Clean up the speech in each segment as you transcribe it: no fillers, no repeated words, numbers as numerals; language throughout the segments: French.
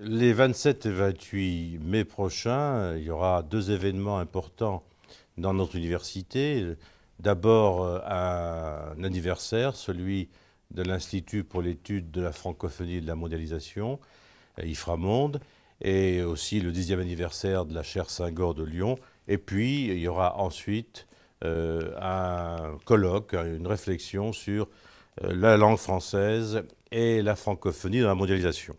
Les 27 et 28 mai prochains, il y aura deux événements importants dans notre université. D'abord, un anniversaire, celui de l'Institut pour l'étude de la francophonie et de la mondialisation, IFRAMONDE, et aussi le 10e anniversaire de la chaire Senghor de Lyon. Et puis, il y aura ensuite un colloque, une réflexion sur la langue française et la francophonie dans la mondialisation.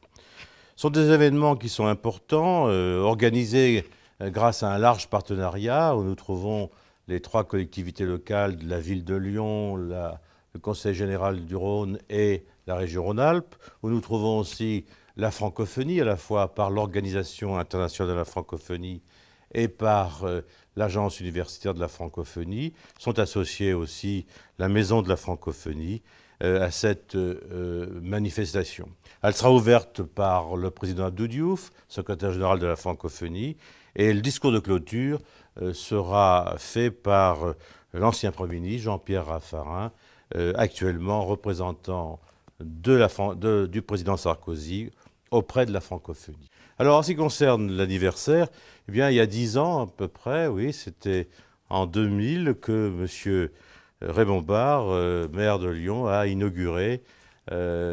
Ce sont des événements qui sont importants, organisés grâce à un large partenariat où nous trouvons les trois collectivités locales de la ville de Lyon, le Conseil général du Rhône et la région Rhône-Alpes, où nous trouvons aussi la francophonie, à la fois par l'Organisation internationale de la francophonie et par l'Agence universitaire de la francophonie. Sont associés aussi la Maison de la francophonie à cette manifestation. Elle sera ouverte par le président Abdou Diouf, secrétaire général de la francophonie, et le discours de clôture sera fait par l'ancien Premier ministre, Jean-Pierre Raffarin, actuellement représentant du président Sarkozy auprès de la francophonie. Alors, en ce qui concerne l'anniversaire, eh bien, il y a 10 ans à peu près, oui, c'était en 2000 que M. Raymond Barre, maire de Lyon, a inauguré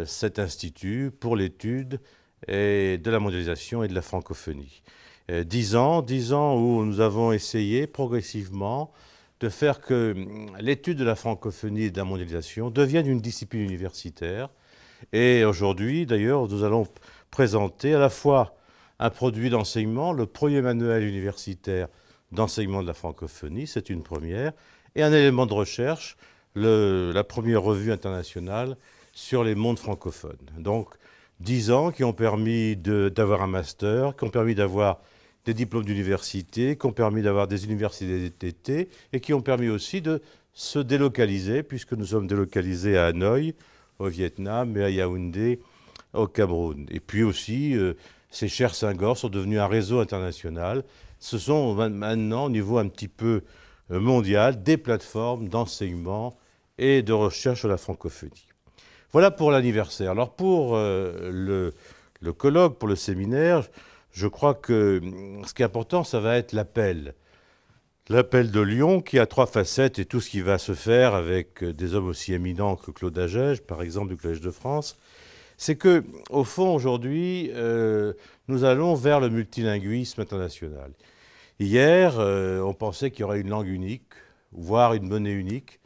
cet institut pour l'étude de la mondialisation et de la francophonie. 10 ans où nous avons essayé progressivement de faire que l'étude de la francophonie et de la mondialisation devienne une discipline universitaire. Et aujourd'hui, d'ailleurs, nous allons présenter à la fois un produit d'enseignement, le premier manuel universitaire d'enseignement de la francophonie, c'est une première, et un élément de recherche, la première revue internationale sur les mondes francophones. Donc, 10 ans qui ont permis d'avoir un master, qui ont permis d'avoir des diplômes d'université, qui ont permis d'avoir des universités d'été et qui ont permis aussi de se délocaliser, puisque nous sommes délocalisés à Hanoï, au Vietnam, et à Yaoundé, au Cameroun. Et puis aussi, ces chaires Senghor sont devenues un réseau international. Ce sont maintenant, au niveau un petit peu mondial, des plateformes d'enseignement et de recherche sur la francophonie. Voilà pour l'anniversaire. Alors pour le colloque, pour le séminaire, je crois que ce qui est important, ça va être l'appel. L'appel de Lyon qui a trois facettes et tout ce qui va se faire avec des hommes aussi éminents que Claude Agege, par exemple du Collège de France, c'est que, au fond, aujourd'hui, nous allons vers le multilinguisme international. Hier, on pensait qu'il y aurait une langue unique, voire une monnaie unique.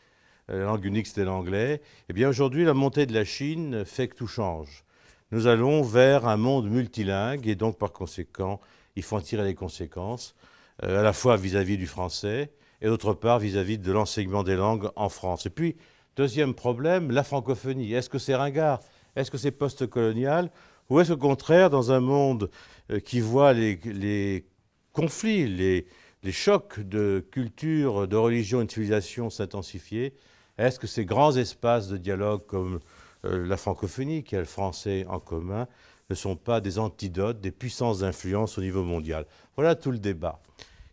La langue unique, c'était l'anglais. Eh bien, aujourd'hui, la montée de la Chine fait que tout change. Nous allons vers un monde multilingue et donc, par conséquent, il faut en tirer les conséquences, à la fois vis-à-vis du français et d'autre part vis-à-vis de l'enseignement des langues en France. Et puis, deuxième problème, la francophonie. Est-ce que c'est ringard? Est-ce que c'est post-colonial? Ou est-ce au contraire, dans un monde qui voit les conflits, les chocs de culture, de religion et de civilisation s'intensifier, est-ce que ces grands espaces de dialogue comme la francophonie, qui a le français en commun, ne sont pas des antidotes, des puissances d'influence au niveau mondial? Voilà tout le débat.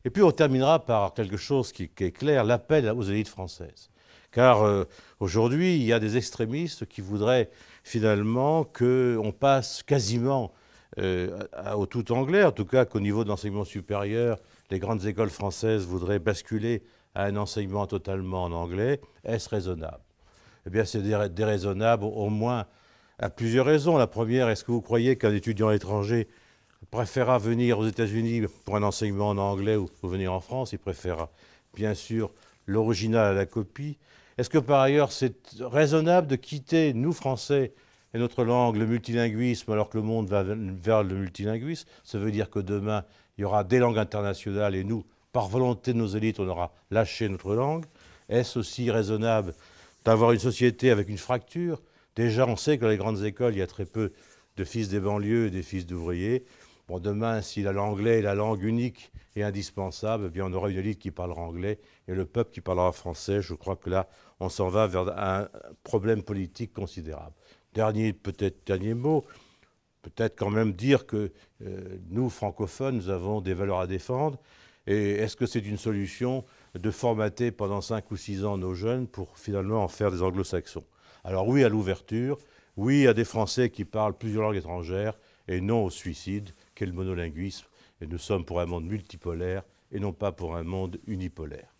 Et puis on terminera par quelque chose qui est clair, l'appel aux élites françaises. Car aujourd'hui, il y a des extrémistes qui voudraient finalement qu'on passe quasiment au tout anglais, en tout cas qu'au niveau de l'enseignement supérieur, les grandes écoles françaises voudraient basculer à un enseignement totalement en anglais. Est-ce raisonnable? Eh bien, c'est déraisonnable au moins à plusieurs raisons. La première, est-ce que vous croyez qu'un étudiant étranger préférera venir aux États-Unis pour un enseignement en anglais ou venir en France? Il préférera bien sûr l'original à la copie. Est-ce que par ailleurs c'est raisonnable de quitter, nous Français, et notre langue, le multilinguisme, alors que le monde va vers le multilinguisme? Ça veut dire que demain, il y aura des langues internationales et nous, par volonté de nos élites, on aura lâché notre langue. Est-ce aussi raisonnable d'avoir une société avec une fracture? Déjà, on sait que dans les grandes écoles, il y a très peu de fils des banlieues et des fils d'ouvriers. Bon, demain, si l'anglais est la langue unique et indispensable, eh bien, on aura une élite qui parlera anglais et le peuple qui parlera français. Je crois que là, on s'en va vers un problème politique considérable. Dernier mot, peut-être quand même dire que nous, francophones, nous avons des valeurs à défendre. Et est-ce que c'est une solution de formater pendant 5 ou 6 ans nos jeunes pour finalement en faire des anglo-saxons? Alors oui à l'ouverture, oui à des Français qui parlent plusieurs langues étrangères, et non au suicide qu'est le monolinguisme. Et nous sommes pour un monde multipolaire et non pas pour un monde unipolaire.